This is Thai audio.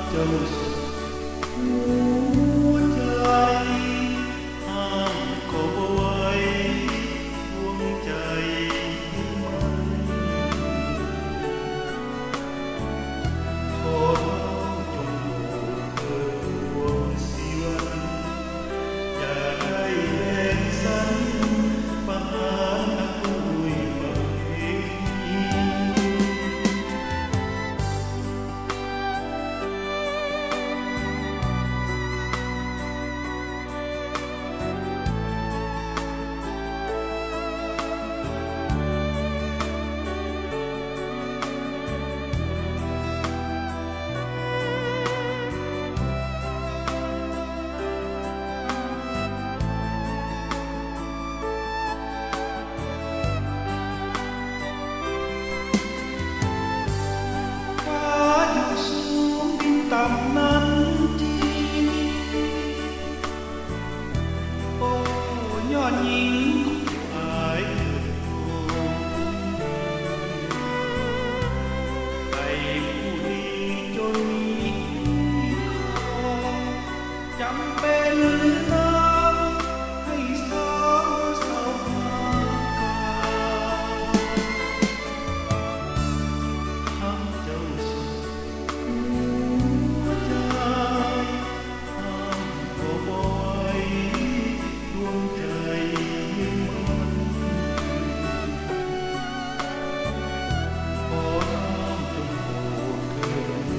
เจ้าสุดหัวใจห้ามเขาเอาไว้ดวงใจมันขอร้องจงโปรดเถิดดวงศิวันอย่าได้แบ่งสันปานนักมวยประเพณี ฟ้าอยู่สูงดินต่ำนั้นจริงโอ้ยอดหญิงอายไอ้ผู้ดีจนมีคอจำเป็นหรือน้ำให้สาวสาวหากา เจ้าสุดหัวใจห้ามเขาเอาไว้ดวงใจมันขอน้ำจงโปรดเถิด